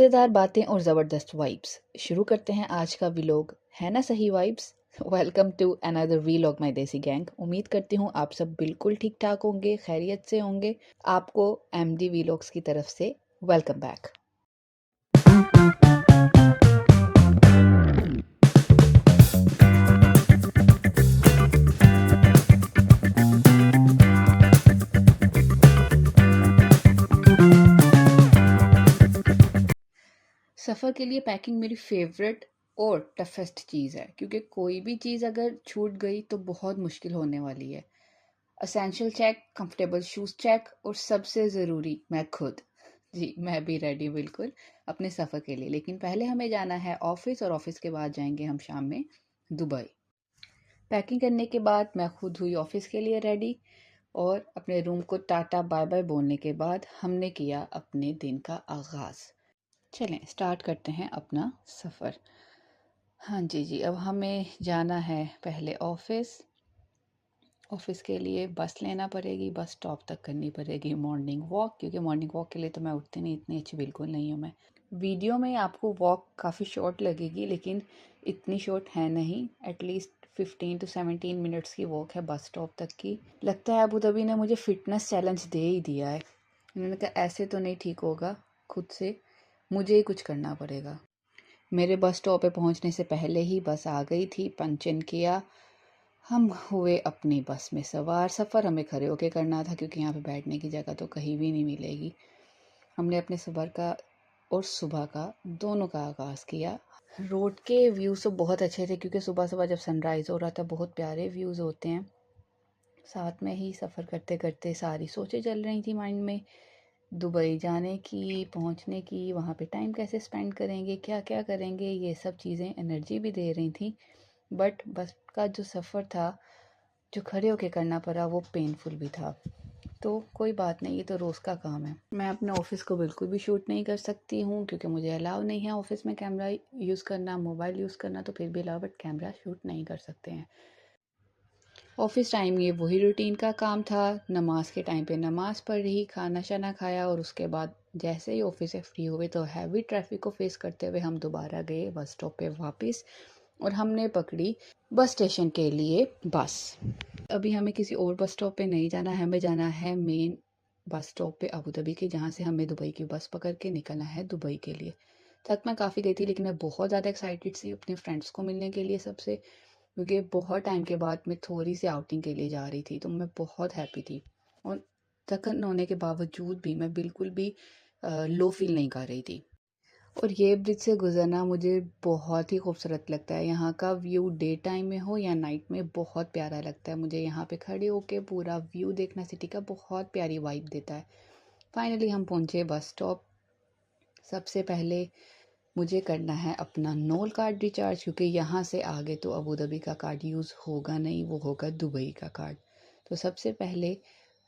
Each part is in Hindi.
मज़ेदार बातें और ज़बरदस्त वाइब्स। शुरू करते हैं आज का व्लॉग। है ना सही vibes? Welcome to another vlog my desi gang. उम्मीद करती हूँ आप सब बिल्कुल ठीक ठाक होंगे, खैरियत से होंगे। आपको एमडी व्लॉग्स की तरफ से वेलकम बैक। सफ़र के लिए पैकिंग मेरी फेवरेट और टफेस्ट चीज़ है, क्योंकि कोई भी चीज़ अगर छूट गई तो बहुत मुश्किल होने वाली है। Essential check, comfortable shoes check और सबसे ज़रूरी मैं खुद। जी, मैं भी रेडी बिल्कुल अपने सफ़र के लिए। लेकिन पहले हमें जाना है ऑफ़िस और ऑफ़िस के बाद जाएंगे हम शाम में दुबई। पैकिंग करने के बाद मैं खुद हुई ऑफ़िस के लिए रेडी और अपने रूम को टाटा बाय बाय बोलने के बाद हमने किया अपने दिन का आगाज़। चलें स्टार्ट करते हैं अपना सफ़र। हाँ जी, अब हमें जाना है पहले ऑफ़िस। ऑफ़िस के लिए बस लेना पड़ेगी, बस स्टॉप तक करनी पड़ेगी मॉर्निंग वॉक, क्योंकि मॉर्निंग वॉक के लिए तो मैं उठती नहीं, इतनी अच्छी बिल्कुल नहीं हूँ मैं। वीडियो में आपको वॉक काफ़ी शॉर्ट लगेगी, लेकिन इतनी शॉर्ट है नहीं। एटलीस्ट 15 to 17 मिनट्स की वॉक है बस स्टॉप तक की। लगता है अबू धाबी ने मुझे फ़िटनेस चैलेंज दे ही दिया है। उन्होंने कहा ऐसे तो नहीं ठीक होगा, खुद से मुझे ही कुछ करना पड़ेगा। मेरे बस स्टॉप पे पहुंचने से पहले ही बस आ गई थी, पंच इन किया, हम हुए अपनी बस में सवार। सफ़र हमें खड़े होके करना था, क्योंकि यहाँ पे बैठने की जगह तो कहीं भी नहीं मिलेगी। हमने अपने सफ़र का और सुबह का दोनों का आगाज़ किया। रोड के व्यूज़ तो बहुत अच्छे थे, क्योंकि सुबह सुबह जब सनराइज़ हो रहा था बहुत प्यारे व्यूज़ होते हैं। साथ में ही सफ़र करते करते सारी सोचें चल रही थी माइंड में, दुबई जाने की, पहुँचने की, वहाँ पे टाइम कैसे स्पेंड करेंगे, क्या क्या करेंगे, ये सब चीज़ें एनर्जी भी दे रही थी। बट बस का जो सफ़र था, जो खड़े होके करना पड़ा, वो पेनफुल भी था। तो कोई बात नहीं, ये तो रोज़ का काम है। मैं अपने ऑफ़िस को बिल्कुल भी शूट नहीं कर सकती हूँ, क्योंकि मुझे अलाउ नहीं है ऑफ़िस में कैमरा यूज़ करना। मोबाइल यूज़ करना तो फिर भी अलाउ, बट कैमरा शूट नहीं कर सकते हैं। ऑफ़िस टाइम ये वही रूटीन का काम था। नमाज के टाइम पे नमाज़ पढ़ी, खाना शाना खाया और उसके बाद जैसे ही ऑफ़िस से फ्री हुए तो हैवी ट्रैफिक को फेस करते हुए हम दोबारा गए बस स्टॉप पे वापस, और हमने पकड़ी बस स्टेशन के लिए बस। अभी हमें किसी और बस स्टॉप पे नहीं जाना है, हमें जाना है मेन बस स्टॉप पे अबू धाबी के, जहाँ से हमें दुबई की बस पकड़ के निकलना है दुबई के लिए। थक मैं काफ़ी गई थी, लेकिन मैं बहुत ज़्यादा एक्साइटेड थी अपने फ्रेंड्स को मिलने के लिए सबसे, क्योंकि बहुत टाइम के बाद मैं थोड़ी सी आउटिंग के लिए जा रही थी, तो मैं बहुत हैप्पी थी। और थकन होने के बावजूद भी मैं बिल्कुल भी लो फील नहीं कर रही थी। और ये ब्रिज से गुज़रना मुझे बहुत ही खूबसूरत लगता है। यहाँ का व्यू डे टाइम में हो या नाइट में बहुत प्यारा लगता है। मुझे यहाँ पे खड़े होके पूरा व्यू देखना सिटी का बहुत प्यारी वाइब देता है। फाइनली हम पहुँचे बस स्टॉप। सबसे पहले मुझे करना है अपना नोल कार्ड रिचार्ज, क्योंकि यहाँ से आगे तो अबू धाबी का कार्ड यूज़ होगा नहीं, वो होगा दुबई का कार्ड। तो सबसे पहले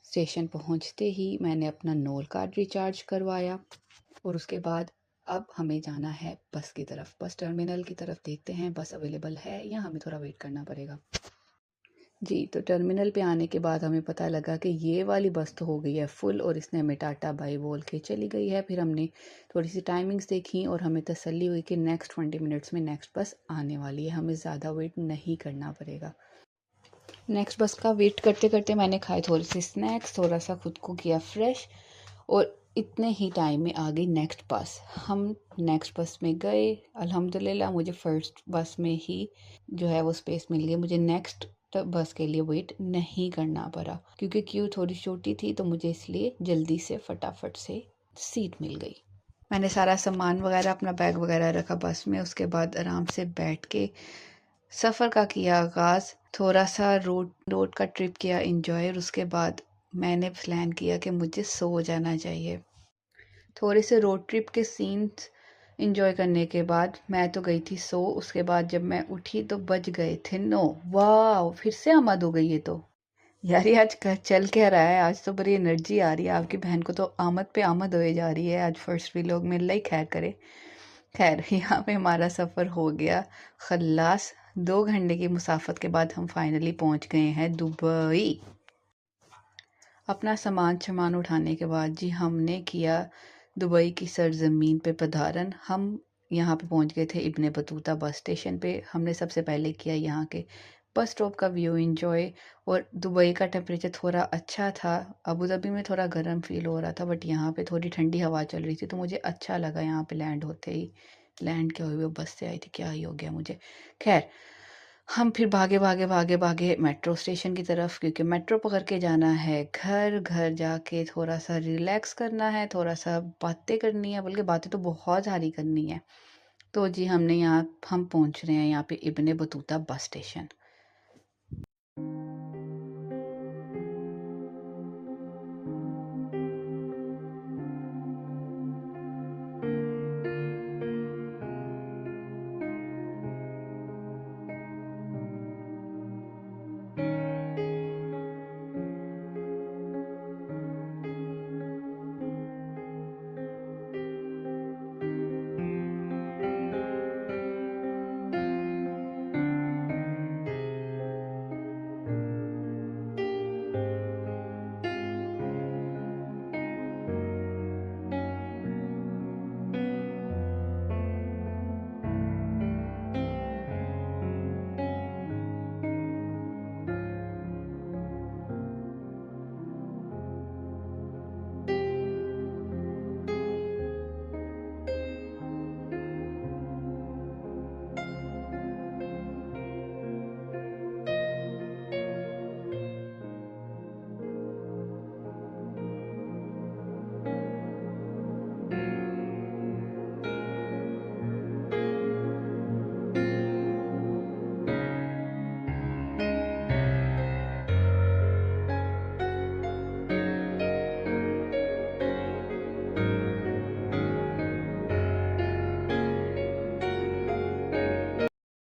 स्टेशन पहुँचते ही मैंने अपना नोल कार्ड रिचार्ज करवाया, और उसके बाद अब हमें जाना है बस की तरफ, बस टर्मिनल की तरफ। देखते हैं बस अवेलेबल है या हमें थोड़ा वेट करना पड़ेगा। जी, तो टर्मिनल पे आने के बाद हमें पता लगा कि ये वाली बस तो हो गई है फुल, और इसने हमें टाटा बाय बोल के चली गई है। फिर हमने थोड़ी सी टाइमिंग्स देखी और हमें तसल्ली हुई कि नेक्स्ट 20 मिनट्स में नेक्स्ट बस आने वाली है, हमें ज़्यादा वेट नहीं करना पड़ेगा। नेक्स्ट बस का वेट करते करते मैंने खाए थोड़े से स्नैक्स, थोड़ा सा खुद को किया फ्रेश, और इतने ही टाइम में आ गई नेक्स्ट बस। हम नेक्स्ट बस में गए। अल्हम्दुलिल्लाह मुझे फ़र्स्ट बस में ही जो है वो स्पेस मिल गई। मुझे नेक्स्ट बस के लिए वेट नहीं करना पड़ा, क्योंकि क्यू थोड़ी छोटी थी, तो मुझे इसलिए जल्दी से फटाफट से सीट मिल गई। मैंने सारा सामान वगैरह, अपना बैग वगैरह रखा बस में। उसके बाद आराम से बैठ के सफ़र का किया आगाज़। थोड़ा सा रोड का ट्रिप किया एंजॉय, और उसके बाद मैंने प्लान किया कि मुझे सो जाना चाहिए। थोड़े से रोड ट्रिप के सीन्स एंजॉय करने के बाद मैं तो गई थी सो। उसके बाद जब मैं उठी तो बज गए थे 9। वाह, फिर से आमद हो गई है तो। यार ये आज चल क्या रहा है, आज तो बड़ी एनर्जी आ रही है। आपकी बहन को तो आमद पे आमद होए जा रही है आज फर्स्ट व्लॉग में। अल्लाह ही खैर करे। खैर, यहाँ पे हमारा सफ़र हो गया खल्लास। 2 घंटे की मुसाफत के बाद हम फाइनली पहुँच गए हैं दुबई। अपना सामान उठाने के बाद जी हमने किया दुबई की सरजमीन पे पधारन। हम यहाँ पे पहुँच गए थे इब्ने बतूता बस स्टेशन पे। हमने सबसे पहले किया यहाँ के बस स्टॉप का व्यू एंजॉय। और दुबई का टेम्परेचर थोड़ा अच्छा था। अबू धाबी में थोड़ा गर्म फील हो रहा था, बट यहाँ पे थोड़ी ठंडी हवा चल रही थी, तो मुझे अच्छा लगा यहाँ पे लैंड होते ही। लैंड क्या हुए, बस से आई थी, क्या ही हो गया मुझे। खैर, हम फिर भागे भागे भागे भागे मेट्रो स्टेशन की तरफ, क्योंकि मेट्रो पकड़ के जाना है घर। घर जाके थोड़ा सा रिलैक्स करना है, थोड़ा सा बातें करनी है, बल्कि बातें तो बहुत सारी करनी है। तो जी हम पहुंच रहे हैं यहाँ पे Ibn Battuta bus station.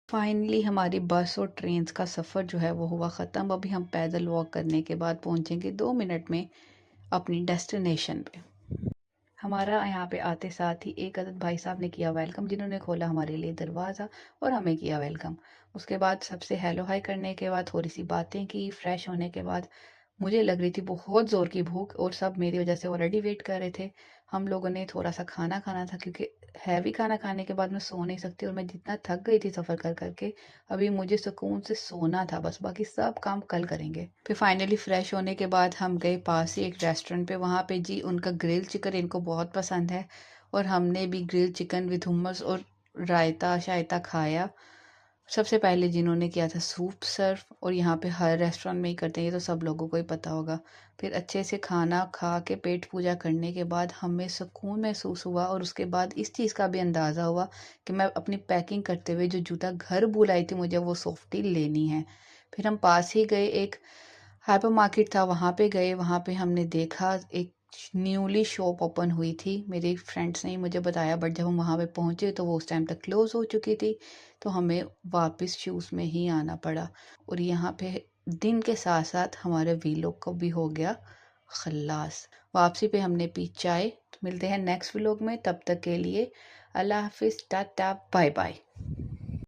Finally हमारी बस और ट्रेन का सफ़र जो है वो हुआ ख़त्म। अभी हम पैदल वॉक करने के बाद पहुंचेंगे 2 मिनट में अपनी डेस्टिनेशन पे। हमारा यहाँ पे आते साथ ही एक अदद भाई साहब ने किया वेलकम, जिन्होंने खोला हमारे लिए दरवाज़ा और हमें किया वेलकम। उसके बाद सबसे हेलो हाय करने के बाद थोड़ी सी बातें की। फ्रेश होने के बाद मुझे लग रही थी बहुत ज़ोर की भूख, और सब मेरी वजह से ऑलरेडी वेट कर रहे थे। हम लोगों ने थोड़ा सा खाना खाना था, क्योंकि हैवी खाना खाने के बाद मैं सो नहीं सकती, और मैं जितना थक गई थी सफ़र कर करके, अभी मुझे सुकून से सोना था बस, बाकी सब काम कल करेंगे। फिर फाइनली फ्रेश होने के बाद हम गए पास ही एक रेस्टोरेंट पे। वहाँ पे जी उनका ग्रिल चिकन इनको बहुत पसंद है, और हमने भी ग्रिल चिकन विद हुम्मस और रायता शायता खाया। सबसे पहले जिन्होंने किया था सूप सर्व, और यहाँ पे हर रेस्टोरेंट में ही करते हैं, ये तो सब लोगों को ही पता होगा। फिर अच्छे से खाना खा के पेट पूजा करने के बाद हमें सुकून महसूस हुआ, और उसके बाद इस चीज़ का भी अंदाज़ा हुआ कि मैं अपनी पैकिंग करते हुए जो जूता घर भूल आई थी, मुझे वो सॉफ्टी लेनी है। फिर हम पास ही गए, एक हाइपर मार्केट था, वहाँ पे गए। वहाँ पे हमने देखा एक न्यूली शॉप ओपन हुई थी, मेरे फ्रेंड्स ने ही मुझे बताया, बट जब हम वहाँ पे पहुँचे तो वो उस टाइम तक क्लोज़ हो चुकी थी, तो हमें वापस शूज़ में ही आना पड़ा। और यहाँ पे दिन के साथ साथ हमारे वीलॉग को भी हो गया खल्लास। वापसी पे हमने पी चाय। तो मिलते हैं नेक्स्ट व्लॉग में, तब तक के लिए अल्लाह हाफिज़, टाटा, बाय बाय।